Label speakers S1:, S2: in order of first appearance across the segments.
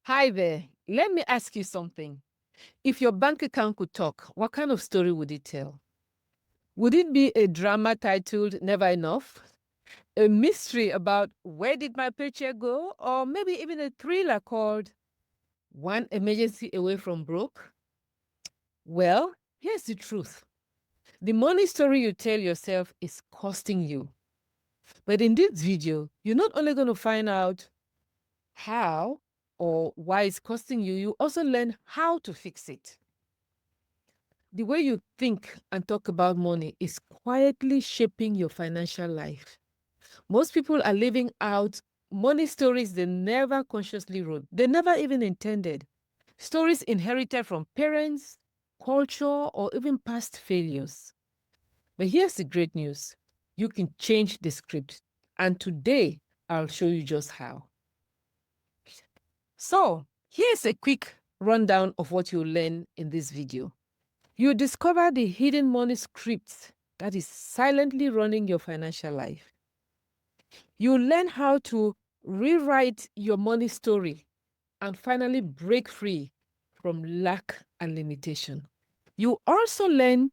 S1: Hi there. Let me ask you something. If your bank account could talk, what kind of story would it tell? Would it be a drama titled Never Enough? A mystery about where did my paycheck go? Or maybe even a thriller called One Emergency Away from Broke? Well, here's the truth. The money story you tell yourself is costing you. But in this video, you're not only going to find out how or why it's costing you, you also learn how to fix it. The way you think and talk about money is quietly shaping your financial life. Most people are living out money stories they never consciously wrote, they never even intended. Stories inherited from parents, culture, or even past failures. But here's the great news, you can change the script. And today, I'll show you just how. So, here's a quick rundown of what you'll learn in this video. You discover the hidden money script that is silently running your financial life. You learn how to rewrite your money story and finally break free from lack and limitation. You also learn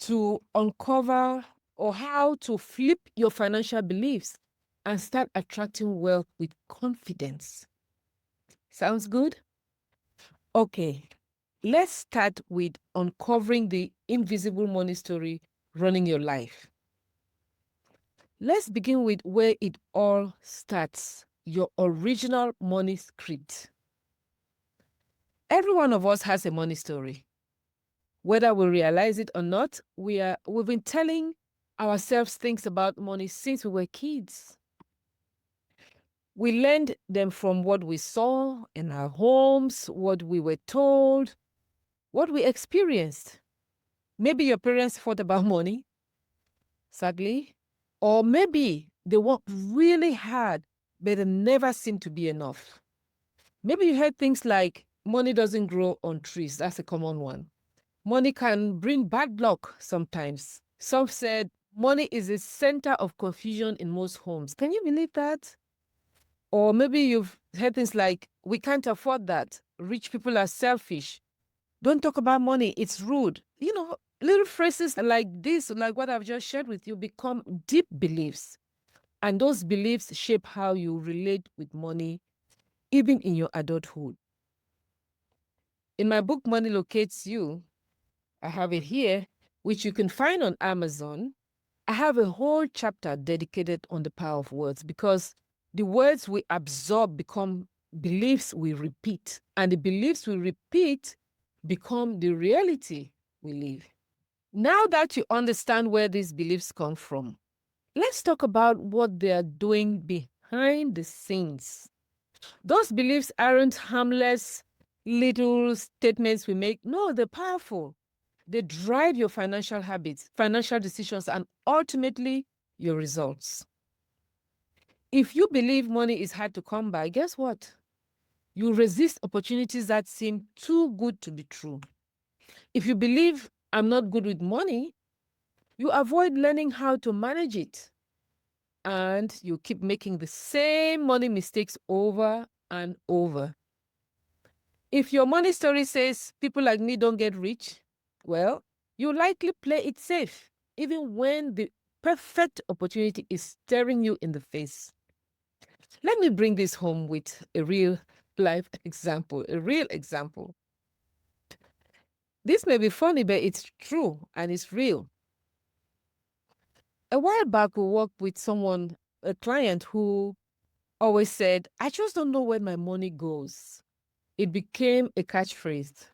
S1: to uncover or how to flip your financial beliefs and start attracting wealth with confidence. Sounds good? Okay, let's start with uncovering the invisible money story running your life. Let's begin with where it all starts, your original money script. Every one of us has a money story. Whether we realize it or not, we've been telling ourselves things about money since we were kids. We learned them from what we saw in our homes, what we were told, what we experienced. Maybe your parents thought about money, sadly, or maybe they worked really hard, but it never seemed to be enough. Maybe you heard things like money doesn't grow on trees. That's a common one. Money can bring bad luck sometimes. Some said money is a center of confusion in most homes. Can you believe that? Or maybe you've heard things like, we can't afford that. Rich people are selfish. Don't talk about money. It's rude. Little phrases like this, like what I've just shared with you, become deep beliefs. And those beliefs shape how you relate with money, even in your adulthood. In my book, Money Locates You, I have it here, which you can find on Amazon. I have a whole chapter dedicated on the power of words because the words we absorb become beliefs we repeat, and the beliefs we repeat become the reality we live. Now that you understand where these beliefs come from, let's talk about what they are doing behind the scenes. Those beliefs aren't harmless little statements we make. No, they're powerful. They drive your financial habits, financial decisions, and ultimately your results. If you believe money is hard to come by, guess what? You resist opportunities that seem too good to be true. If you believe I'm not good with money, you avoid learning how to manage it. And you keep making the same money mistakes over and over. If your money story says people like me don't get rich, well, you likely play it safe, even when the perfect opportunity is staring you in the face. Let me bring this home with a real life example, a real example. This may be funny, but it's true and it's real. A while back, we worked with someone, a client who always said, I just don't know where my money goes. It became a catchphrase.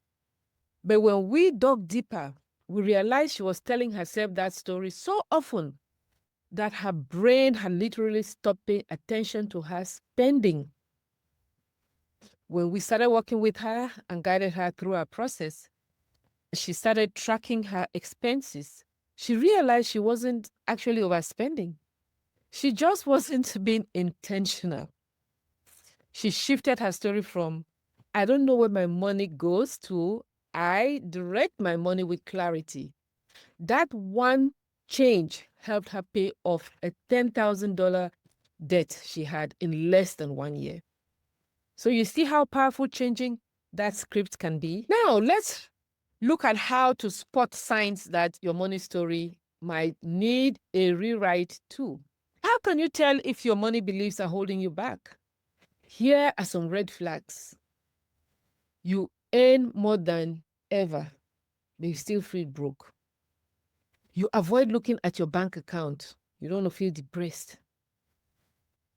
S1: But when we dug deeper, we realized she was telling herself that story so often that her brain had literally stopped paying attention to her spending. When we started working with her and guided her through our process, she started tracking her expenses. She realized she wasn't actually overspending. She just wasn't being intentional. She shifted her story from, I don't know where my money goes, to, I direct my money with clarity. That one change helped her pay off a $10,000 debt she had in less than 1 year. So you see how powerful changing that script can be? Now, let's look at how to spot signs that your money story might need a rewrite too. How can you tell if your money beliefs are holding you back? Here are some red flags. You earn more than ever, but you still feel broke. You avoid looking at your bank account. You don't want to feel depressed.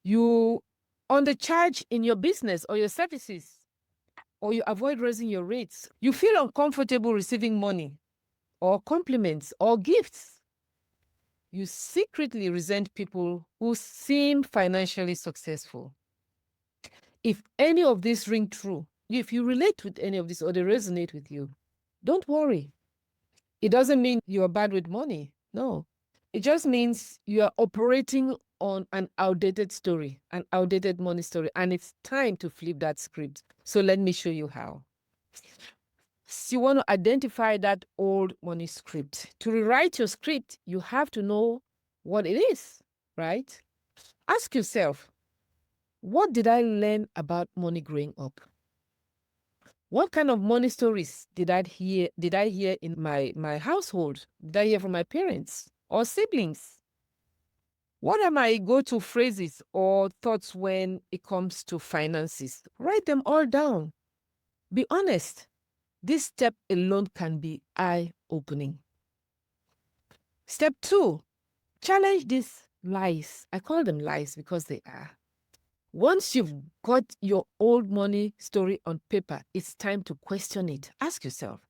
S1: You undercharge in your business or your services, or you avoid raising your rates. You feel uncomfortable receiving money or compliments or gifts. You secretly resent people who seem financially successful. If any of this ring true, if you relate with any of this or they resonate with you, don't worry. It doesn't mean you're bad with money. No. It just means you are operating on an outdated story, an outdated money story, and it's time to flip that script. So let me show you how. So you want to identify that old money script. To rewrite your script, you have to know what it is, right? Ask yourself, what did I learn about money growing up? What kind of money stories did I hear in my household? Did I hear from my parents or siblings? What are my go-to phrases or thoughts when it comes to finances? Write them all down. Be honest. This step alone can be eye-opening. Step 2, challenge these lies. I call them lies because they are. Once you've got your old money story on paper, it's time to question it. Ask yourself,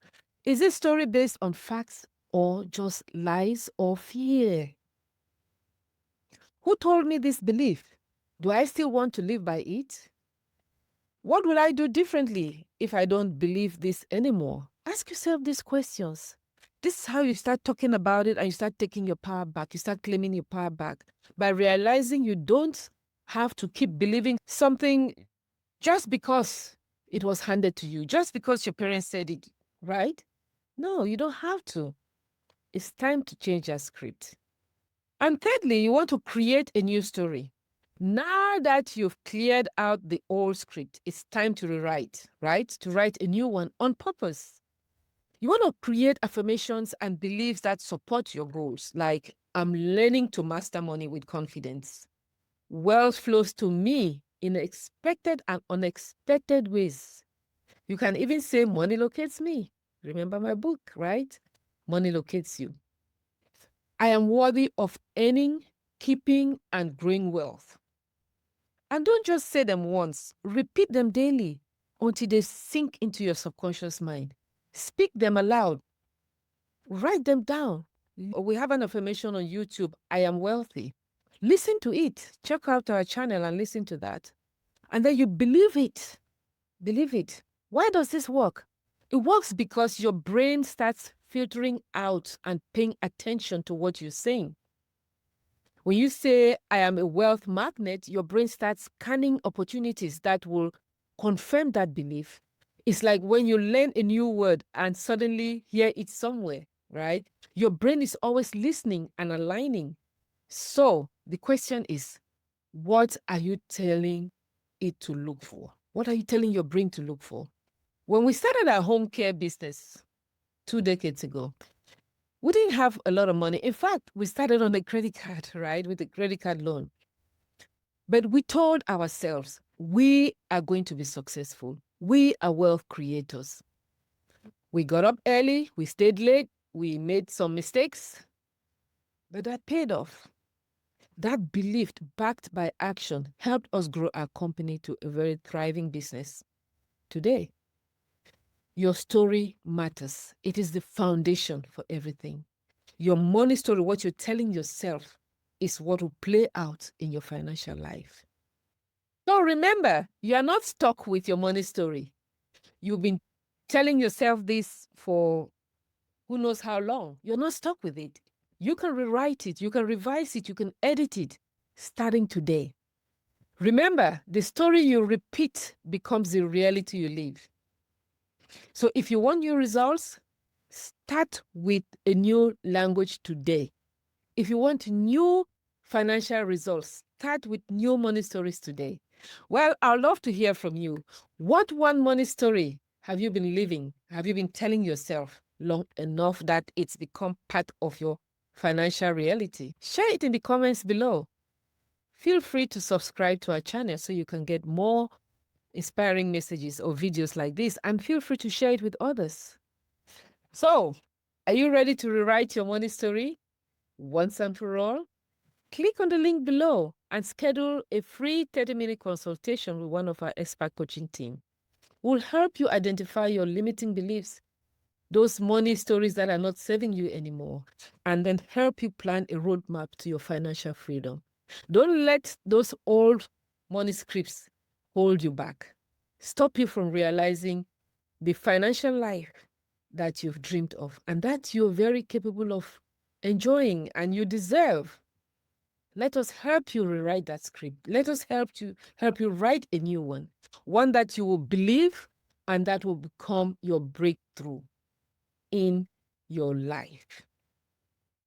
S1: is this story based on facts or just lies or fear? Who told me this belief? Do I still want to live by it? What will I do differently if I don't believe this anymore? Ask yourself these questions. This is how you start talking about it and you start taking your power back. You start claiming your power back by realizing you don't have to keep believing something just because it was handed to you, just because your parents said it, right? No, you don't have to. It's time to change that script. And thirdly, you want to create a new story. Now that you've cleared out the old script, it's time to rewrite, right? To write a new one on purpose. You want to create affirmations and beliefs that support your goals, like I'm learning to master money with confidence. Wealth flows to me in expected and unexpected ways. You can even say money locates me. Remember my book, right? Money locates you. I am worthy of earning, keeping, and growing wealth. And don't just say them once, repeat them daily until they sink into your subconscious mind. Speak them aloud. Write them down. We have an affirmation on YouTube, I am wealthy. Listen to it. Check out our channel and listen to that. And then you believe it. Believe it. Why does this work? It works because your brain starts filtering out and paying attention to what you're saying. When you say, I am a wealth magnet, your brain starts scanning opportunities that will confirm that belief. It's like when you learn a new word and suddenly hear it somewhere, right? Your brain is always listening and aligning. So the question is, what are you telling it to look for? What are you telling your brain to look for? When we started our home care business 2 decades ago, we didn't have a lot of money. In fact, we started on a credit card, right? With a credit card loan. But we told ourselves, we are going to be successful. We are wealth creators. We got up early, we stayed late, we made some mistakes, but that paid off. That belief, backed by action, helped us grow our company to a very thriving business. Today, your story matters. It is the foundation for everything. Your money story, what you're telling yourself, is what will play out in your financial life. So remember, you are not stuck with your money story. You've been telling yourself this for who knows how long. You're not stuck with it. You can rewrite it, you can revise it, you can edit it, starting today. Remember, the story you repeat becomes the reality you live. So if you want new results, start with a new language today. If you want new financial results, start with new money stories today. Well, I'd love to hear from you. What one money story have you been living? Have you been telling yourself long enough that it's become part of your financial reality? Share it in the comments below. Feel free to subscribe to our channel so you can get more inspiring messages or videos like this, and feel free to share it with others. So, are you ready to rewrite your money story once and for all? Click on the link below and schedule a free 30-minute consultation with one of our expert coaching team. We'll help you identify your limiting beliefs, those money stories that are not serving you anymore, and then help you plan a roadmap to your financial freedom. Don't let those old money scripts hold you back, stop you from realizing the financial life that you've dreamed of and that you're very capable of enjoying and you deserve. Let us help you rewrite that script. Let us help you write a new one that you will believe and that will become your breakthrough in your life.